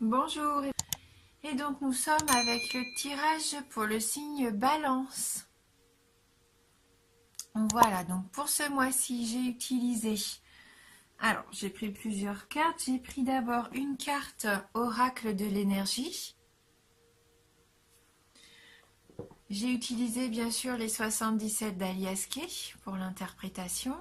Bonjour, et donc nous sommes avec le tirage pour le signe Balance. Voilà, donc pour ce mois-ci, j'ai utilisé, alors j'ai pris plusieurs cartes. J'ai pris d'abord une carte Oracle de l'énergie. J'ai utilisé bien sûr les 77 d'Alias Kay pour l'interprétation.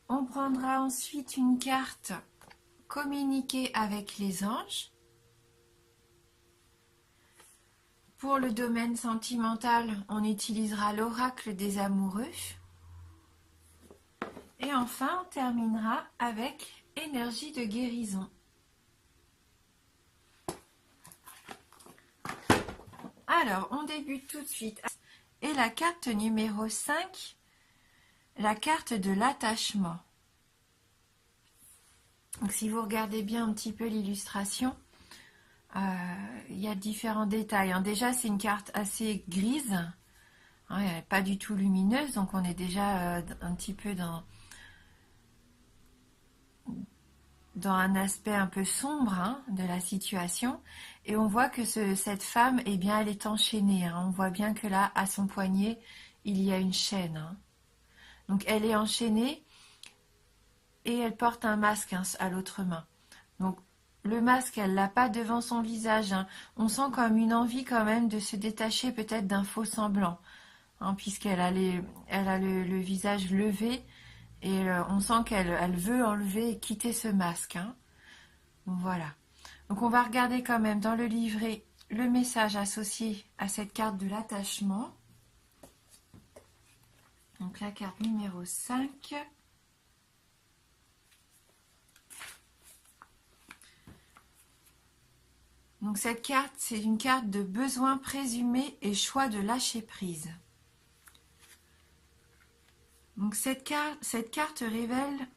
On prendra ensuite une carte Communiquer avec les anges. Pour le domaine sentimental, on utilisera l'oracle des amoureux. Et enfin, on terminera avec énergie de guérison. Alors, on débute tout de suite. Et la carte numéro 5, la carte de l'attachement. Donc, si vous regardez bien un petit peu l'illustration, il y a différents détails. Déjà, c'est une carte assez grise, elle n'est pas du tout lumineuse, donc on est déjà un petit peu dans un aspect un peu sombre de la situation. Et on voit que cette femme, eh bien, elle est enchaînée. On voit bien que là, à son poignet, il y a une chaîne. Donc, elle est enchaînée et elle porte un masque à l'autre main. Donc, le masque, elle l'a pas devant son visage. On sent comme une envie quand même de se détacher peut-être d'un faux semblant, puisqu'elle a, le visage levé et on sent qu'elle veut enlever et quitter ce masque. Voilà. Donc on va regarder quand même dans le livret le message associé à cette carte de l'attachement. Donc la carte numéro 5. Donc cette carte, c'est une carte de besoin présumé et choix de lâcher prise. Donc cette carte révèle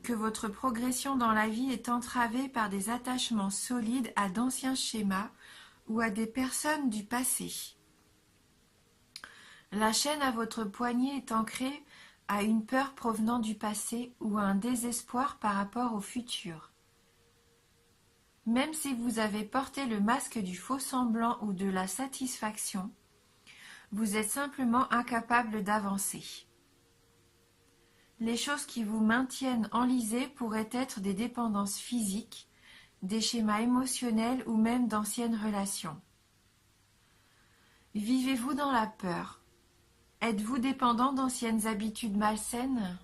que votre progression dans la vie est entravée par des attachements solides à d'anciens schémas ou à des personnes du passé. La chaîne à votre poignet est ancrée à une peur provenant du passé ou à un désespoir par rapport au futur. Même si vous avez porté le masque du faux semblant ou de la satisfaction, vous êtes simplement incapable d'avancer. Les choses qui vous maintiennent enlisé pourraient être des dépendances physiques, des schémas émotionnels ou même d'anciennes relations. Vivez-vous dans la peur? Êtes-vous dépendant d'anciennes habitudes malsaines?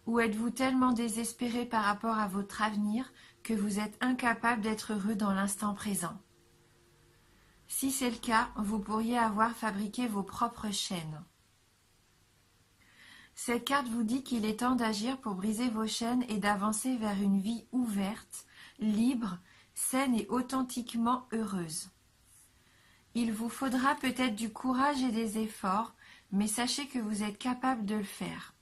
Ou êtes-vous tellement désespéré par rapport à votre avenir que vous êtes incapable d'être heureux dans l'instant présent? Si c'est le cas, vous pourriez avoir fabriqué vos propres chaînes. Cette carte vous dit qu'il est temps d'agir pour briser vos chaînes et d'avancer vers une vie ouverte, libre, saine et authentiquement heureuse. Il vous faudra peut-être du courage et des efforts, mais sachez que vous êtes capable de le faire.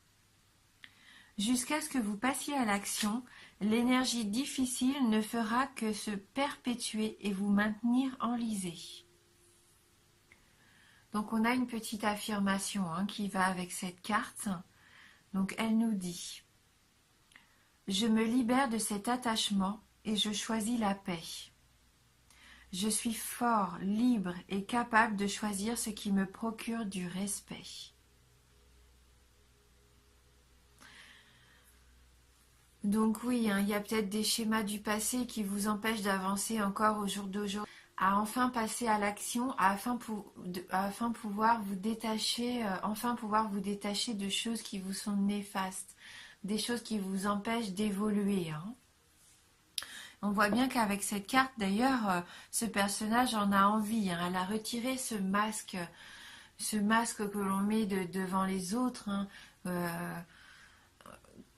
Jusqu'à ce que vous passiez à l'action, l'énergie difficile ne fera que se perpétuer et vous maintenir enlisé. Donc on a une petite affirmation qui va avec cette carte. Donc elle nous dit « Je me libère de cet attachement et je choisis la paix. Je suis fort, libre et capable de choisir ce qui me procure du respect. » Donc oui, il y a peut-être des schémas du passé qui vous empêchent d'avancer encore au jour d'aujourd'hui, à enfin passer à l'action, afin pouvoir vous détacher de choses qui vous sont néfastes, des choses qui vous empêchent d'évoluer. On voit bien qu'avec cette carte, d'ailleurs, ce personnage en a envie. Elle a retiré ce masque que l'on met devant les autres,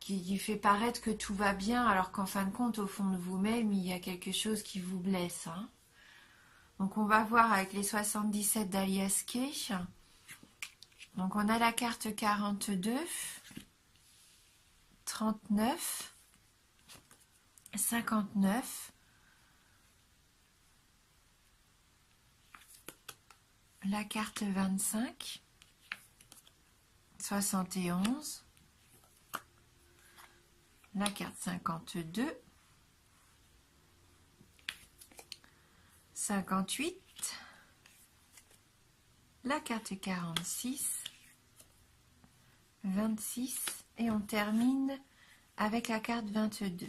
qui fait paraître que tout va bien, alors qu'en fin de compte, au fond de vous-même, il y a quelque chose qui vous blesse. Donc on va voir avec les 77 d'Alias Kay. Donc on a la carte 42, 39, 59, la carte 25, 71, la carte 52 58, la carte 46, 26 et on termine avec la carte 22.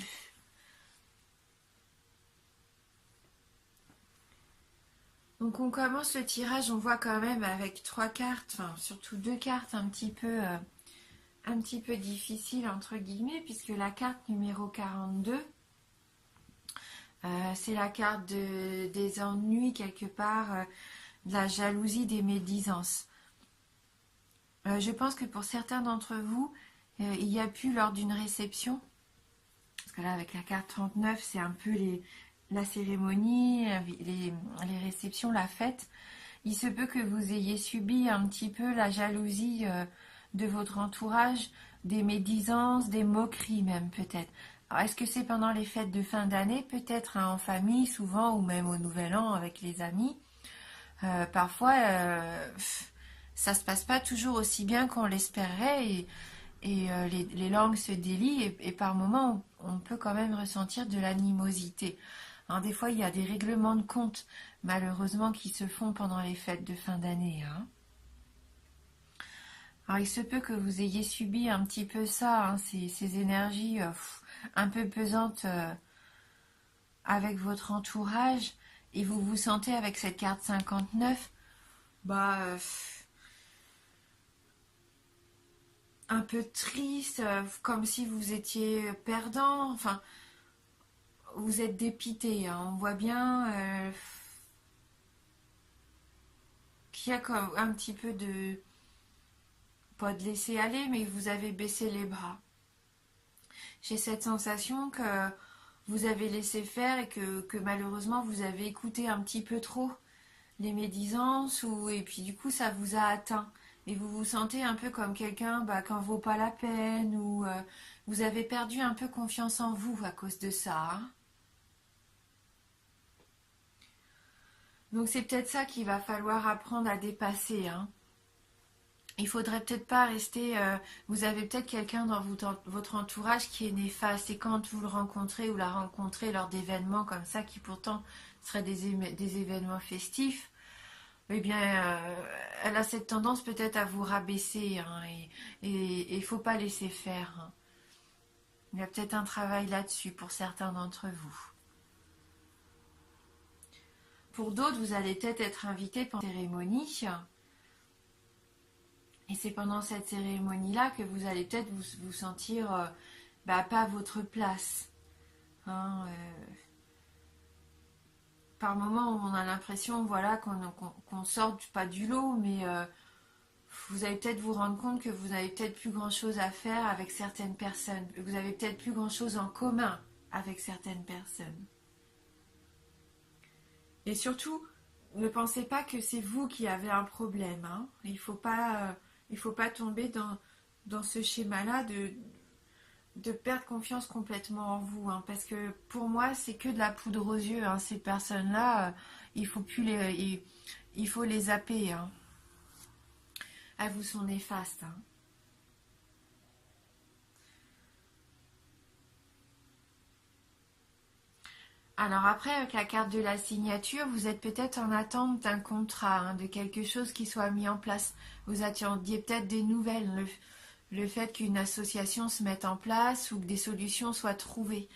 Donc on commence le tirage, on voit quand même avec 3 cartes, enfin surtout 2 cartes un petit peu difficiles entre guillemets, puisque la carte numéro 42, c'est la carte des ennuis quelque part, de la jalousie, des médisances. Je pense que pour certains d'entre vous, il y a pu lors d'une réception, parce que là avec la carte 39, c'est un peu la cérémonie, les réceptions, la fête. Il se peut que vous ayez subi un petit peu la jalousie de votre entourage, des médisances, des moqueries même peut-être. Alors est-ce que c'est pendant les fêtes de fin d'année, peut-être hein, en famille souvent, ou même au Nouvel An avec les amis. Parfois, ça se passe pas toujours aussi bien qu'on l'espérait et les langues se délient et par moments on peut quand même ressentir de l'animosité. Alors, des fois, il y a des règlements de compte, malheureusement, qui se font pendant les fêtes de fin d'année. Hein. Alors, il se peut que vous ayez subi un petit peu ça, hein, ces énergies un peu pesantes avec votre entourage, et vous vous sentez avec cette carte 59, un peu triste, comme si vous étiez perdant, enfin, vous êtes dépité, hein, on voit bien qu'il y a comme un petit peu de, pas de laisser aller, mais vous avez baissé les bras. J'ai cette sensation que vous avez laissé faire et que malheureusement vous avez écouté un petit peu trop les médisances et puis du coup ça vous a atteint. Et vous vous sentez un peu comme quelqu'un qui n'en vaut pas la peine ou vous avez perdu un peu confiance en vous à cause de ça. Hein. Donc c'est peut-être ça qu'il va falloir apprendre à dépasser. Hein. Il faudrait peut-être pas rester. Vous avez peut-être quelqu'un dans votre entourage qui est néfaste et quand vous le rencontrez ou la rencontrez lors d'événements comme ça qui pourtant seraient des événements festifs, eh bien, elle a cette tendance peut-être à vous rabaisser hein, et il faut pas laisser faire. Hein. Il y a peut-être un travail là-dessus pour certains d'entre vous. Pour d'autres, vous allez peut-être être invité pour une cérémonie. Et c'est pendant cette cérémonie-là que vous allez peut-être vous sentir pas à votre place. Hein, par moments, on a l'impression voilà, qu'on sort pas du lot, mais vous allez peut-être vous rendre compte que vous n'avez peut-être plus grand-chose à faire avec certaines personnes. Vous avez peut-être plus grand-chose en commun avec certaines personnes. Et surtout, ne pensez pas que c'est vous qui avez un problème. Hein. Il ne faut pas tomber dans ce schéma-là de perdre confiance complètement en vous. Hein, parce que pour moi, c'est que de la poudre aux yeux. Hein, ces personnes-là, il faut les zapper. Hein. Elles vous sont néfastes. Hein. Alors après, avec la carte de la signature, vous êtes peut-être en attente d'un contrat, hein, de quelque chose qui soit mis en place. Vous attendiez peut-être des nouvelles, le fait qu'une association se mette en place ou que des solutions soient trouvées.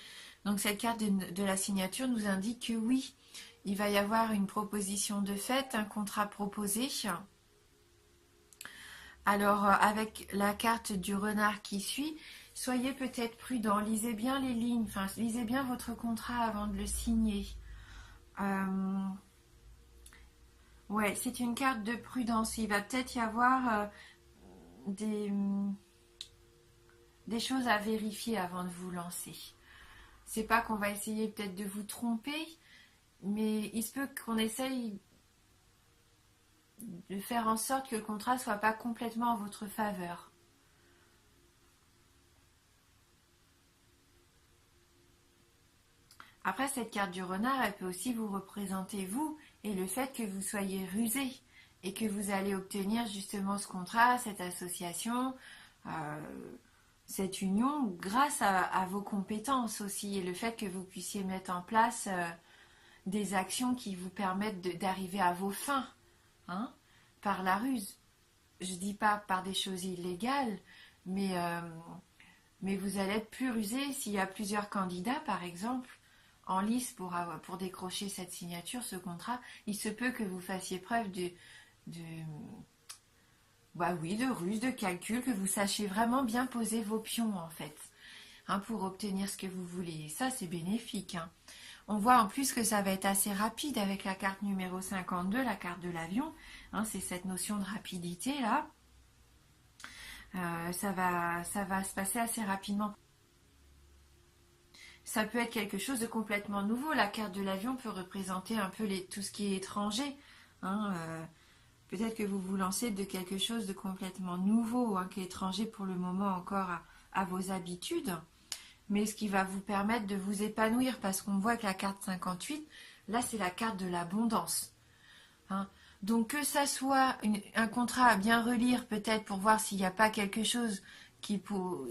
Donc cette carte de la signature nous indique que oui, il va y avoir une proposition de fait, un contrat proposé. Alors avec la carte du renard qui suit, soyez peut-être prudent, lisez bien les lignes, enfin lisez bien votre contrat avant de le signer. Ouais, c'est une carte de prudence. Il va peut-être y avoir des, des choses à vérifier avant de vous lancer. C'est pas qu'on va essayer peut-être de vous tromper, mais il se peut qu'on essaye de faire en sorte que le contrat soit pas complètement en votre faveur. Après, cette carte du renard, elle peut aussi vous représenter vous et le fait que vous soyez rusé et que vous allez obtenir justement ce contrat, cette association, cette union grâce à vos compétences aussi et le fait que vous puissiez mettre en place des actions qui vous permettent d'arriver à vos fins, hein, par la ruse. Je dis pas par des choses illégales, mais vous allez être plus rusé s'il y a plusieurs candidats, par exemple, en lice pour décrocher cette signature, ce contrat. Il se peut que vous fassiez preuve de, bah oui, de ruse, de calcul, que vous sachiez vraiment bien poser vos pions, en fait, hein, pour obtenir ce que vous voulez. Et ça, c'est bénéfique, hein. On voit en plus que ça va être assez rapide avec la carte numéro 52, la carte de l'avion, hein, c'est cette notion de rapidité là. Ça va se passer assez rapidement. Ça peut être quelque chose de complètement nouveau. La carte de l'avion peut représenter un peu tout ce qui est étranger, hein. Peut-être que vous vous lancez de quelque chose de complètement nouveau, hein, qui est étranger pour le moment encore à vos habitudes, mais ce qui va vous permettre de vous épanouir, parce qu'on voit que la carte 58, là c'est la carte de l'abondance, hein. Donc que ça soit un contrat à bien relire, peut-être pour voir s'il n'y a pas quelque chose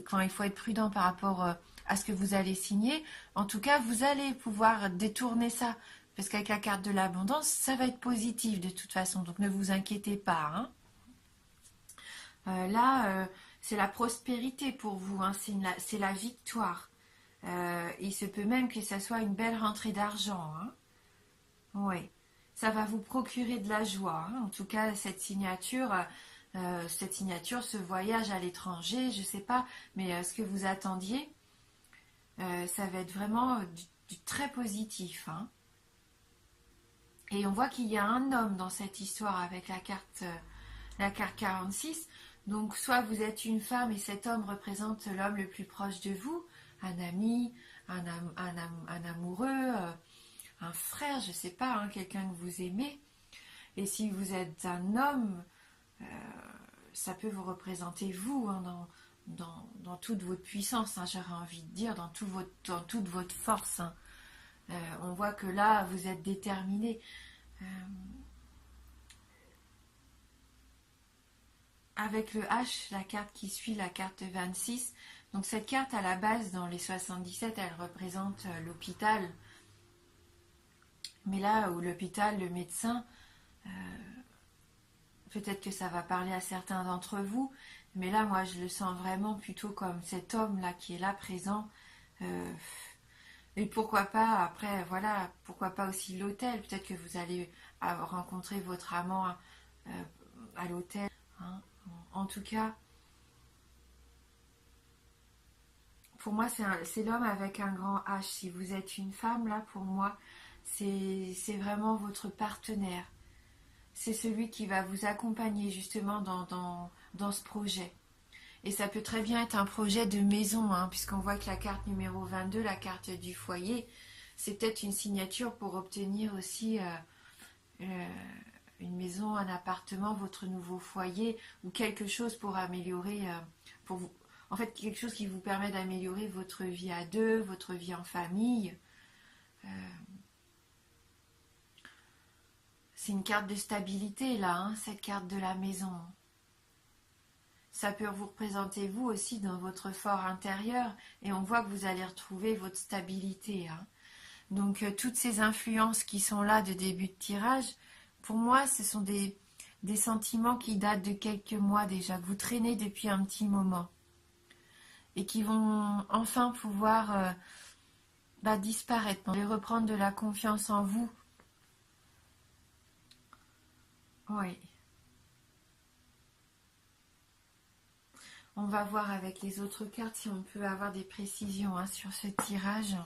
quand il faut être prudent par rapport à ce que vous allez signer. En tout cas, vous allez pouvoir détourner ça, parce qu'avec la carte de l'abondance, ça va être positif de toute façon, donc ne vous inquiétez pas, hein. Là, c'est la prospérité pour vous, hein, c'est la victoire. Il se peut même que ça soit une belle rentrée d'argent, hein. Oui, ça va vous procurer de la joie, hein. En tout cas, cette signature, ce voyage à l'étranger, je ne sais pas, mais ce que vous attendiez, ça va être vraiment du très positif, hein. Et on voit qu'il y a un homme dans cette histoire avec la carte 46. Donc, soit vous êtes une femme et cet homme représente l'homme le plus proche de vous, un ami, un amoureux, un frère, je ne sais pas, hein, quelqu'un que vous aimez. Et si vous êtes un homme, euh, ça peut vous représenter vous, hein, dans toute votre puissance, hein, j'aurais envie de dire, dans toute votre force, hein. On voit que là, vous êtes déterminé. Euh, avec le H, la carte qui suit, la carte 26. Donc cette carte, à la base, dans les 77, elle représente l'hôpital. Mais là où l'hôpital, le médecin, peut-être que ça va parler à certains d'entre vous, mais là, moi, je le sens vraiment plutôt comme cet homme-là qui est là, présent. Euh, et pourquoi pas, après, voilà, pourquoi pas aussi l'hôtel. Peut-être que vous allez rencontrer votre amant à l'hôtel, hein. En tout cas, pour moi, c'est l'homme avec un grand H. Si vous êtes une femme, là, pour moi, c'est vraiment votre partenaire. C'est celui qui va vous accompagner justement dans ce projet. Et ça peut très bien être un projet de maison, hein, puisqu'on voit que la carte numéro 22, la carte du foyer, c'est peut-être une signature pour obtenir aussi une maison, un appartement, votre nouveau foyer, ou quelque chose pour améliorer, pour vous, en fait, quelque chose qui vous permet d'améliorer votre vie à deux, votre vie en famille. Euh, c'est une carte de stabilité, là, hein, cette carte de la maison. Ça peut vous représenter vous aussi dans votre fort intérieur, et on voit que vous allez retrouver votre stabilité, hein. Donc, toutes ces influences qui sont là de début de tirage, pour moi, ce sont des sentiments qui datent de quelques mois déjà, que vous traînez depuis un petit moment, et qui vont enfin pouvoir disparaître. Vous allez reprendre de la confiance en vous. Oui. On va voir avec les autres cartes si on peut avoir des précisions, hein, sur ce tirage.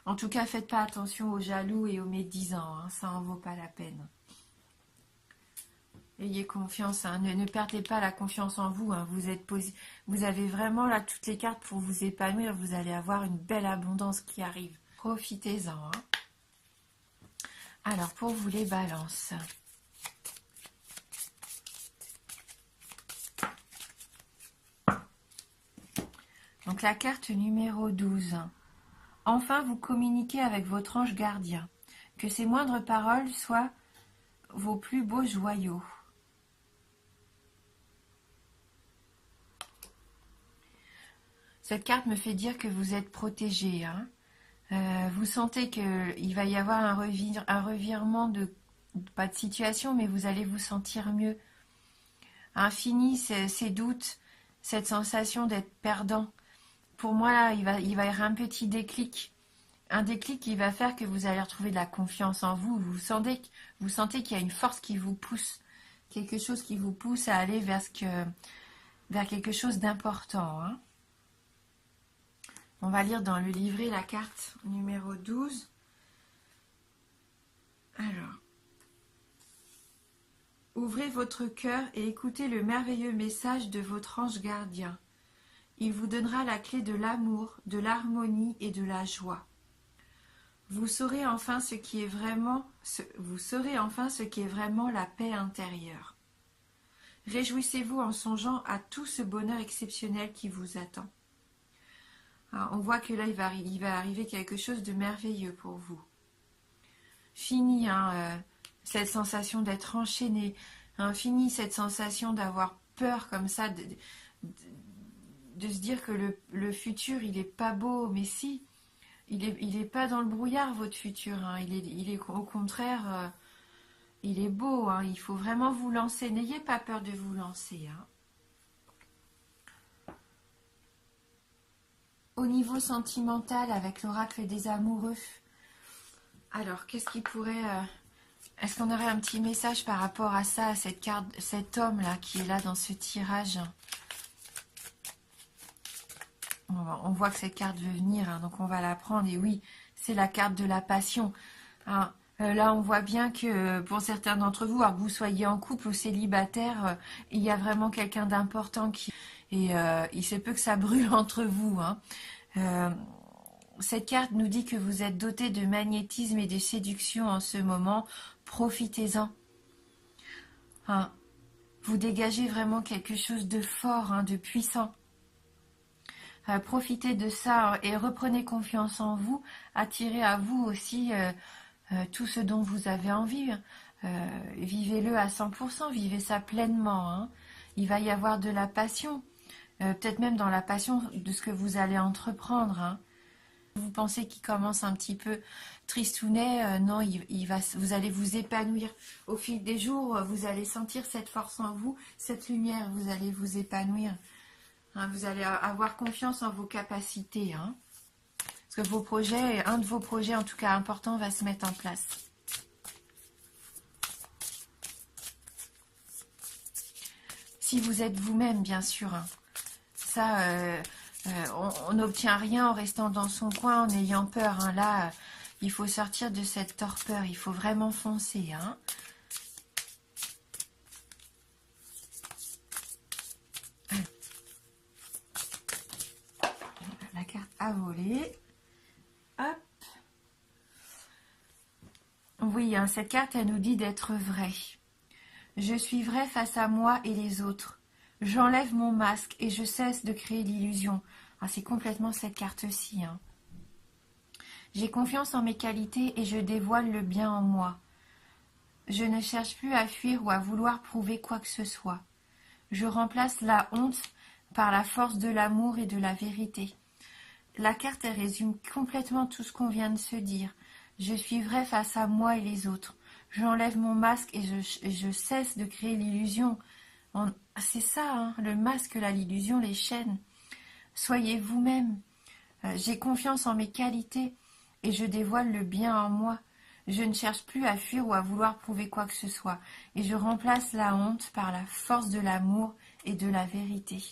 En tout cas, faites pas attention aux jaloux et aux médisants, hein, ça en vaut pas la peine. Ayez confiance, hein, ne perdez pas la confiance en vous, hein, vous avez vraiment là toutes les cartes pour vous épanouir, vous allez avoir une belle abondance qui arrive. Profitez-en, hein. Alors, pour vous les balances. Donc la carte numéro 12. Enfin, vous communiquez avec votre ange gardien. Que ses moindres paroles soient vos plus beaux joyaux. Cette carte me fait dire que vous êtes protégé, hein. Vous sentez qu'il va y avoir un revirement pas de situation, mais vous allez vous sentir mieux. Fini ces doutes, cette sensation d'être perdant. Pour moi, là, il va y avoir un petit déclic. Un déclic qui va faire que vous allez retrouver de la confiance en vous. Vous sentez qu'il y a une force qui vous pousse. Quelque chose qui vous pousse à aller vers quelque chose d'important. Hein. On va lire dans le livret la carte numéro 12. Alors. Ouvrez votre cœur et écoutez le merveilleux message de votre ange gardien. Il vous donnera la clé de l'amour, de l'harmonie et de la joie. Vous saurez enfin ce qui est vraiment la paix intérieure. Réjouissez-vous en songeant à tout ce bonheur exceptionnel qui vous attend. Alors, on voit que là, il va arriver quelque chose de merveilleux pour vous. Fini, cette sensation d'être enchaîné, fini cette sensation d'avoir peur comme ça, de se dire que le futur, il est pas beau, mais si, il est pas dans le brouillard, votre futur, il est au contraire, il est beau, il faut vraiment vous lancer, n'ayez pas peur de vous lancer. Au niveau sentimental, avec l'oracle des amoureux, alors, qu'est-ce qui pourrait... Est-ce qu'on aurait un petit message par rapport à ça, à cette carte, cet homme-là qui est là dans ce tirage? On voit que cette carte veut venir, donc on va la prendre. Et oui, c'est la carte de la passion. Là, on voit bien que pour certains d'entre vous, alors que vous soyez en couple ou célibataire, il y a vraiment quelqu'un d'important qui... Et il se peut que ça brûle entre vous. Cette carte nous dit que vous êtes doté de magnétisme et de séduction en ce moment. Profitez-en. Vous dégagez vraiment quelque chose de fort, de puissant. Profitez de ça et reprenez confiance en vous. Attirez à vous aussi tout ce dont vous avez envie. Vivez-le à 100%, vivez ça pleinement. Il va y avoir de la passion, peut-être même dans la passion de ce que vous allez entreprendre. Vous pensez qu'il commence un petit peu tristounet, non, vous allez vous épanouir. Au fil des jours, vous allez sentir cette force en vous, cette lumière, vous allez vous épanouir. Vous allez avoir confiance en vos capacités. Parce que un de vos projets, en tout cas important, va se mettre en place. Si vous êtes vous-même, bien sûr. Ça, on n'obtient rien en restant dans son coin, en ayant peur. Là, il faut sortir de cette torpeur. Il faut vraiment foncer. La carte a volé. Hop. Oui, cette carte, elle nous dit d'être vrai. Je suis vrai face à moi et les autres. J'enlève mon masque et je cesse de créer l'illusion. C'est complètement cette carte-ci. J'ai confiance en mes qualités et je dévoile le bien en moi. Je ne cherche plus à fuir ou à vouloir prouver quoi que ce soit. Je remplace la honte par la force de l'amour et de la vérité. La carte, elle résume complètement tout ce qu'on vient de se dire. Je suis vrai face à moi et les autres. J'enlève mon masque et je cesse de créer l'illusion. C'est ça, le masque, l'illusion, les chaînes. Soyez vous-même. J'ai confiance en mes qualités et je dévoile le bien en moi. Je ne cherche plus à fuir ou à vouloir prouver quoi que ce soit. Et je remplace la honte par la force de l'amour et de la vérité.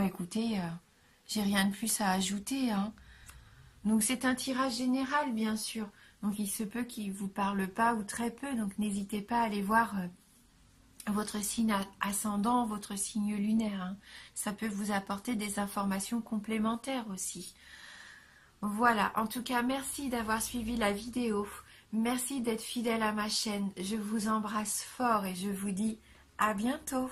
Écoutez, j'ai rien de plus à ajouter. Donc c'est un tirage général, bien sûr. Donc il se peut qu'il ne vous parle pas ou très peu. Donc n'hésitez pas à aller voir votre signe ascendant, votre signe lunaire. Ça peut vous apporter des informations complémentaires aussi. Voilà, en tout cas, merci d'avoir suivi la vidéo. Merci d'être fidèle à ma chaîne. Je vous embrasse fort et je vous dis à bientôt.